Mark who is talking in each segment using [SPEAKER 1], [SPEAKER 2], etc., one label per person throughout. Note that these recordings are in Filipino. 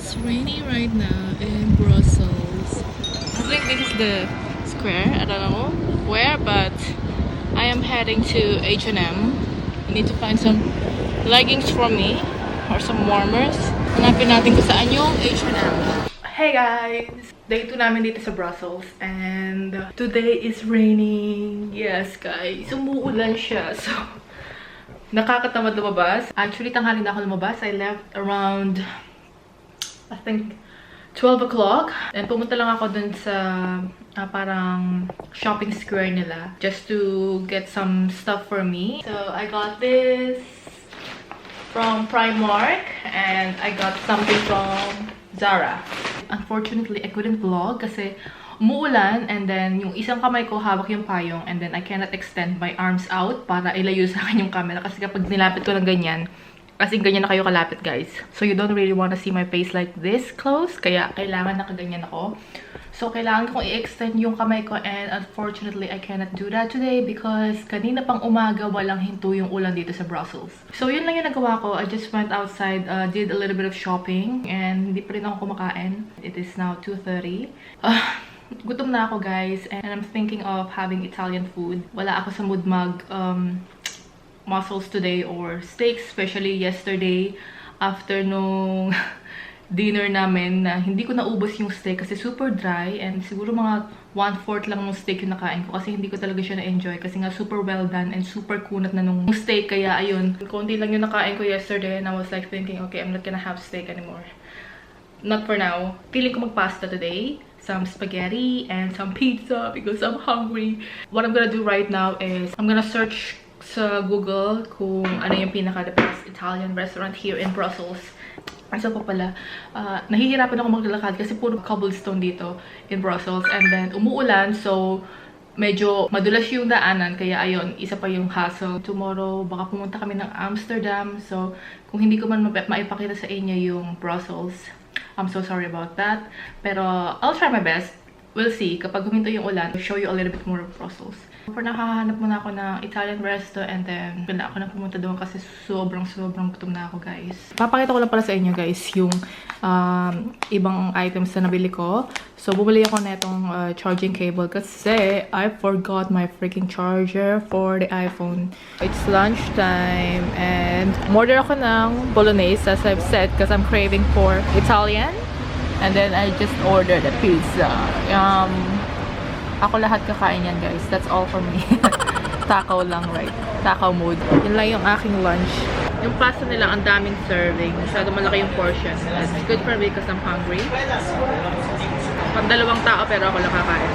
[SPEAKER 1] It's raining right now in Brussels. I think this is the square. I don't know where, but I am heading to H&M. I need to find some leggings for me or some warmers. Hanapin natin kung saan yung H&M. Hey guys! Day 2 namin dito sa Brussels and today is raining. Yes guys, umuulan siya. So, nakakatamad lumabas. Actually, tanghali na ako lumabas. I left around, I think, 12 o'clock. And pumunta lang ako dun sa parang shopping square nila just to get some stuff for me. So, I got this from Primark and I got something from Zara. Unfortunately, I couldn't vlog kasi umuulan and then yung isang kamay ko hawak yung payong and then I cannot extend my arms out para ilayo sa akin yung camera kasi kapag nilapit ko ng ganyan, kasi ganyan na kayo kalapit guys. So you don't really want to see my face like this close, kaya kailangan nakaganyan ako. So kailangan kong i-extend yung kamay ko and unfortunately I cannot do that today because kanina pang umaga walang hinto yung ulan dito sa Brussels. So yun lang yung nagawa ko. I just went outside, did a little bit of shopping and hindi pa rin ako kumakain. It is now 2:30. Gutom na ako guys and I'm thinking of having Italian food. Wala ako sa mood mag mussels today or steaks, especially yesterday after nung dinner namin na hindi ko naubos yung steak kasi super dry and siguro mga 1/4 lang ng steak yung nakain ko kasi hindi ko talaga siya na-enjoy kasi nga super well done and super kunat na nung steak kaya ayun, konti lang yung nakain ko yesterday and I was like thinking okay, I'm not gonna have steak anymore. Not for now. Feeling ko mag-pasta today. Some spaghetti and some pizza because I'm hungry. What I'm gonna do right now is I'm gonna search sa Google kung ano yung pinaka-the best Italian restaurant here in Brussels. So pa pala, nahihirapan ako maglalakad kasi puro cobblestone dito in Brussels and then umuulan so medyo madulas yung daanan kaya ayun, isa pa yung hassle. Tomorrow baka pumunta kami ng Amsterdam so kung hindi ko man maipakita sa inyo yung Brussels, I'm so sorry about that. Pero I'll try my best. We'll see. Kapag huminto yung ulan, I'll show you a little bit more of Brussels. For nakahanap muna ako ng Italian resto and then pila ako na pumunta doon kasi sobrang gutom na ako guys. Papakita ko lang pala sa inyo guys yung ibang items na nabili ko. So bumili ako na itong charging cable kasi I forgot my freaking charger for the iPhone. It's lunchtime and order ako ng bolognese as I've said because I'm craving for Italian. And then I just ordered a pizza. Ako lahat kakain yan guys. That's all for me. Takaw lang, right? Takaw mode. Yun lang yung aking lunch. Yung pasta nila, ang daming serving. Masyado malaki yung portion. It's good for me because I'm hungry. Pang dalawang tao pero ako lang kakain.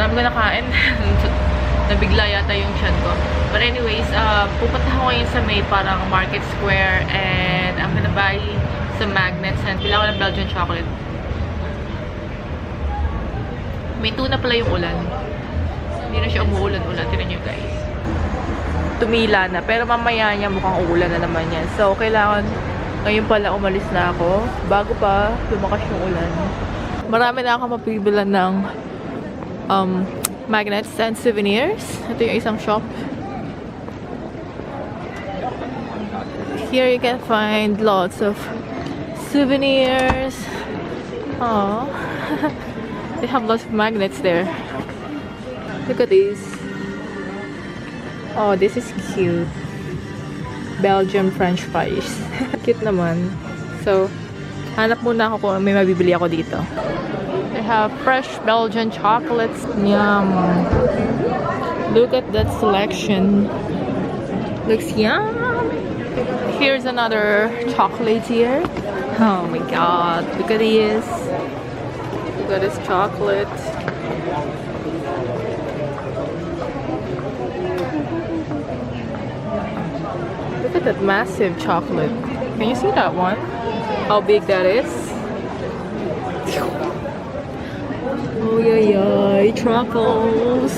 [SPEAKER 1] Dami ko nakain. Nabigla yata yung chan ko. But anyways, pupunta ako ngayon sa may parang Market Square and I'm gonna buy some magnets and pila ko ng Belgian chocolate. May tuna pala yung ulan. Hindi na siya umuulan-ulan. Tignan nyo guys. Tumila na. Pero mamaya niya mukhang uulan na naman yan. So, kailangan ngayon pala umalis na ako bago pa lumakas yung ulan. Marami na ako mapibilan ng magnets and souvenirs. Ito yung isang shop. Here you can find lots of souvenirs. Oh, they have lots of magnets there. Look at these. Oh, this is cute. Belgian French fries. Cute naman. So, hanap muna ako kung may mabibili ako dito. They have fresh Belgian chocolates. Yum. Look at that selection. Looks yum. Here's another chocolate here. Oh my god. Look at this. Look at this chocolate. Look at that massive chocolate. Can you see that one? How big that is? Oh yeah, truffles.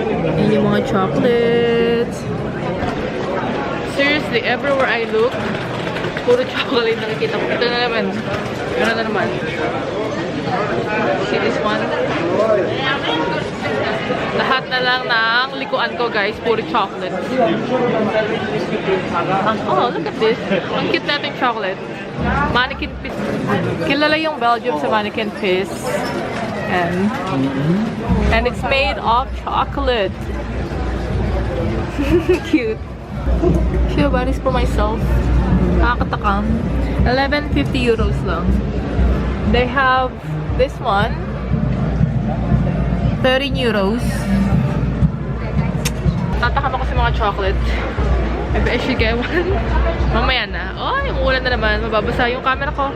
[SPEAKER 1] And yung mga chocolate. Seriously, everywhere I look, puro chocolate nakikita ko. Ito na naman. Ito na naman. See this one? Lahat na lang ng likuan ko, guys. Puro chocolate. Oh, look at this. Ang cute natin chocolate. Mannequin piece. Kilala yung Belgium sa mannequin piece. And it's made of chocolate. Cute. Few bodies for myself. Nakakatakam. 11.50 euros lang. They have this one. 13 euros. Tatakam ako sa mga chocolate. Maybe I should get one. Mamaya na. Ay, umuulan na naman. Mababasa yung camera ko.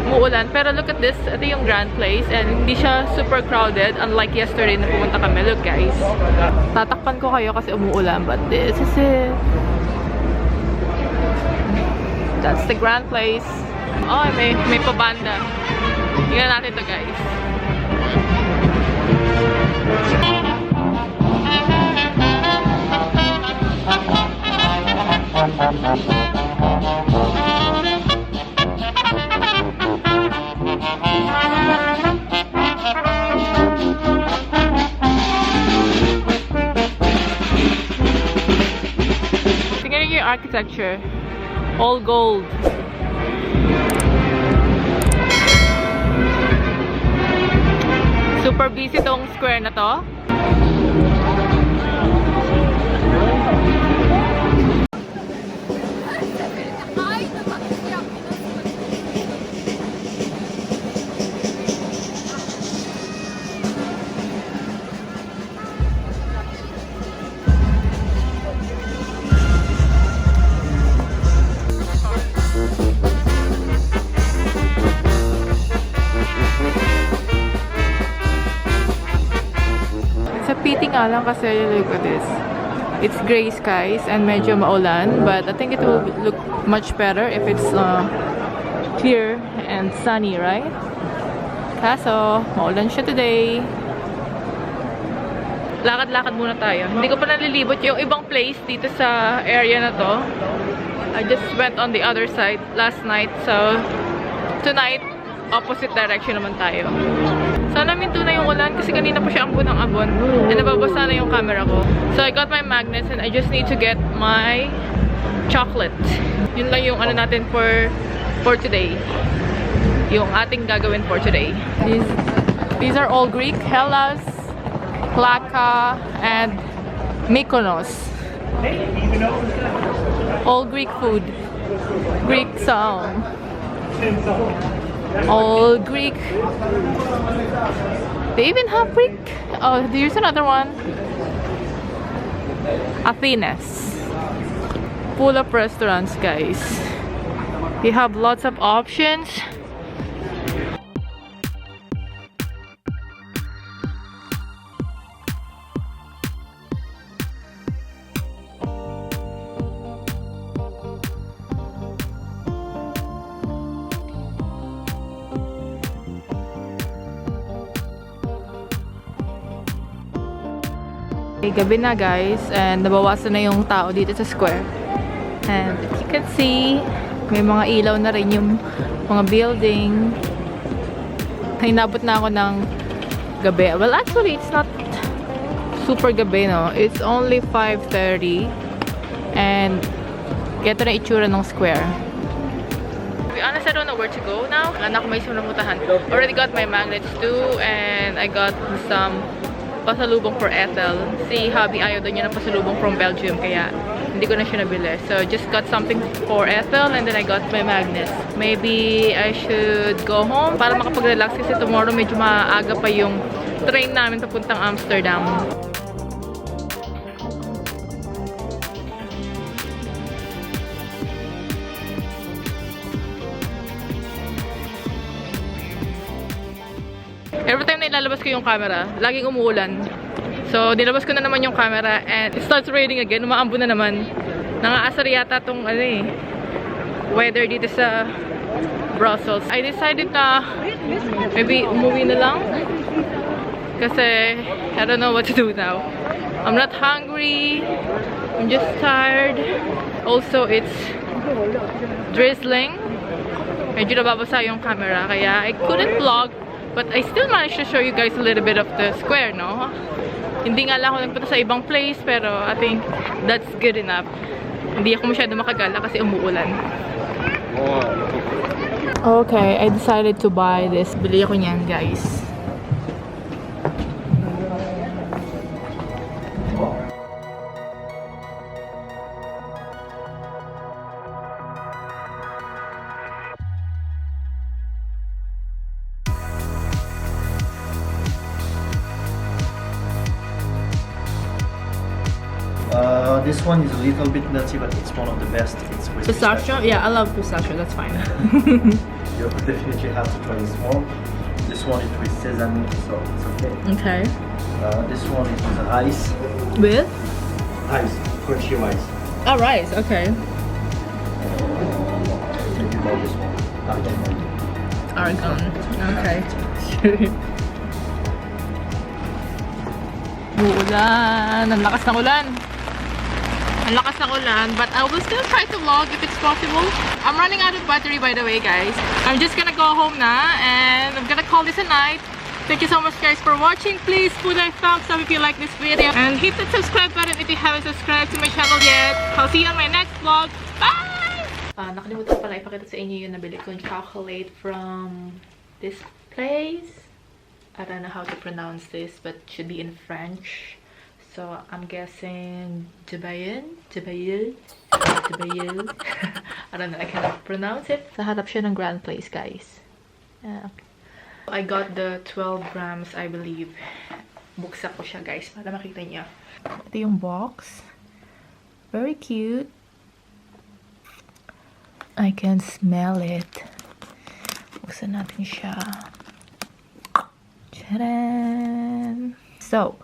[SPEAKER 1] Umuulan. Pero look at this. Ito yung Grand Place. And hindi siya super crowded. Unlike yesterday na pumunta kami. Look, guys. Tatakpan ko kayo kasi umuulan. But this is it. That's the Grand Place. Oh, may pabanda. Tingnan natin to, guys. Tingnan niyo yung architecture. All gold. Super busy tong square na to. Piti nga lang kasi look at this. It's gray skies and medyo maulan, but I think it will look much better if it's clear and sunny, right? Kaso, maulan siya today. Lakad-lakad muna tayo. Hindi ko pa nalilibot yung ibang place dito sa area na to. I just went on the other side last night, so tonight, opposite direction naman tayo. Sana minto na yung ulan kasi kanina pa siya ambon ng ambon. And nababasa na yung camera ko. So I got my magnets and I just need to get my chocolate. Yun lang yung ano natin for today. Yung ating gagawin for today. These are all Greek. Hellas, Plaka, and Mykonos. All Greek food. Greek song. All Greek. They even have Greek. Oh, here's another one. Athenes. Full of restaurants, guys. You have lots of options. Gabi na, guys, and nabawasan na yung tao dito sa square. And as you can see, may mga ilaw na rin yung mga building. Hinabot na ako ng gabi. Well, actually, it's not super gabi, no? It's only 5:30 and ito na itsura ng square. To be honest, I don't know where to go now. Anak ko may sumamutahan. Already got my magnets too, and I got some pasalubong for Ethel. Si Hubby ayaw doon niya ng pasalubong from Belgium, kaya hindi ko na siya nabili. So, just got something for Ethel and then I got my magnets. Maybe I should go home para makapag-relax kasi tomorrow medyo maaga pa yung train namin papuntang Amsterdam. Every time na ilalabas ko yung camera, laging umuulan. So, nilabas ko na naman yung camera and it starts raining again. Umaambo na naman. Nangaasar yata tong weather dito sa Brussels. I decided na maybe umuwi na lang. Kasi I don't know what to do now. I'm not hungry. I'm just tired. Also, it's drizzling. Medyo nababasa yung camera. Kaya I couldn't vlog. But I still managed to show you guys a little bit of the square, no? Hindi nga lang ako nagpunta sa ibang place, pero I think that's good enough. Hindi ako masyado makagala kasi umuulan. Okay, I decided to buy this. Bili ako niyan, guys.
[SPEAKER 2] This one is a little bit nutty, but it's one of the best. It's with
[SPEAKER 1] Pistachio? Yeah, I love pistachio. That's fine.
[SPEAKER 2] You definitely have to try this one. This one is with sesame, so it's okay.
[SPEAKER 1] Okay.
[SPEAKER 2] This one is with rice.
[SPEAKER 1] With?
[SPEAKER 2] Rice, crunchy rice.
[SPEAKER 1] Oh, rice. Okay.
[SPEAKER 2] Maybe more this one.
[SPEAKER 1] Argon. Okay. Uulan. Ang lakas ng ulan. Ang lakas ng ulan. But I will still try to vlog if it's possible. I'm running out of battery, by the way, guys. I'm just gonna go home na. And I'm gonna call this a night. Thank you so much, guys, for watching. Please put a thumbs up if you like this video. And hit the subscribe button if you haven't subscribed to my channel yet. I'll see you on my next vlog. Bye! Nakalimutan pala ipakita sa inyo yung nabili kong chocolate from this place. I don't know how to pronounce this, but it should be in French. So I'm guessing Jubayan. I don't know, I cannot pronounce it. Sa harap siya ng Grand Place, guys. Yeah. I got the 12 grams, I believe. Buksan ko siya, guys, para makita niya. Ito yung box. Very cute. I can smell it. Buksan natin siya. Tadaan! So,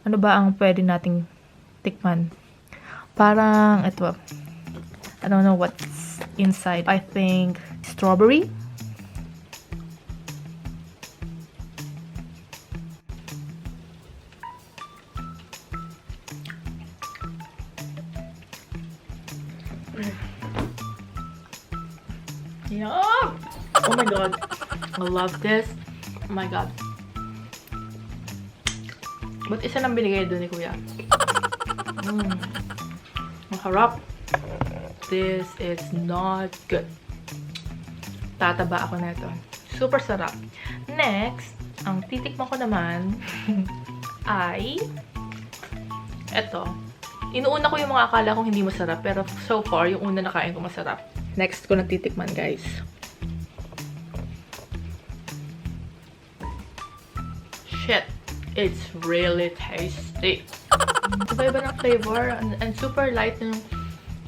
[SPEAKER 1] ano ba ang pwede nating tikman? Parang, ito. I don't know what's inside. I think strawberry. Yum! Oh my god. I love this. Oh my god. But isa lang binigay doon ni Kuya. Ang harap. This is not good. Tataba ako na ito. Super sarap. Next, ang titikman ko naman ay ito. Inuuna ko yung mga akala kong hindi masarap, pero so far, yung una na kain ko masarap. Next ko na titikman, guys. Shit. It's really tasty. Iba-iba ng flavor and super light na yung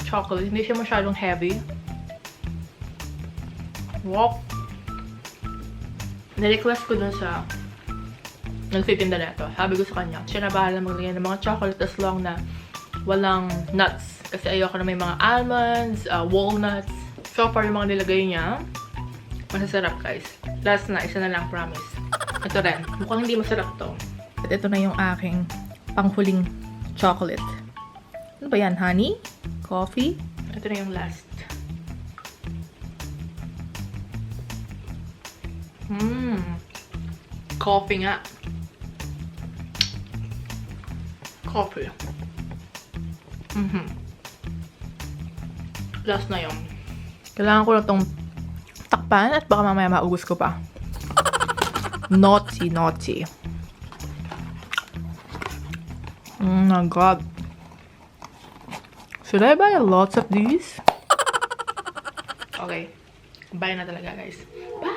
[SPEAKER 1] chocolate. Hindi siya masyadong heavy. Wow! Na-request ko dun sa nagtitinda na ito. Sabi ko sa kanya, siya na bahala maglagay ng mga chocolate as long na walang nuts. Kasi ayoko na may mga almonds, walnuts. So far yung mga nilagay niya, masasarap, guys. Last na, isa na lang, promise. Ito rin. Mukhang hindi masarap to. At ito na yung aking panghuling chocolate. Ano ba yan? Honey? Coffee? Ito na yung last. Coffee nga. Coffee. Last na yun. Kailangan ko na itong takpan at baka mamaya maubos ko pa. Naughty, naughty. Oh my god. Should I buy lots of these? Okay. Buy na talaga, guys. Bye!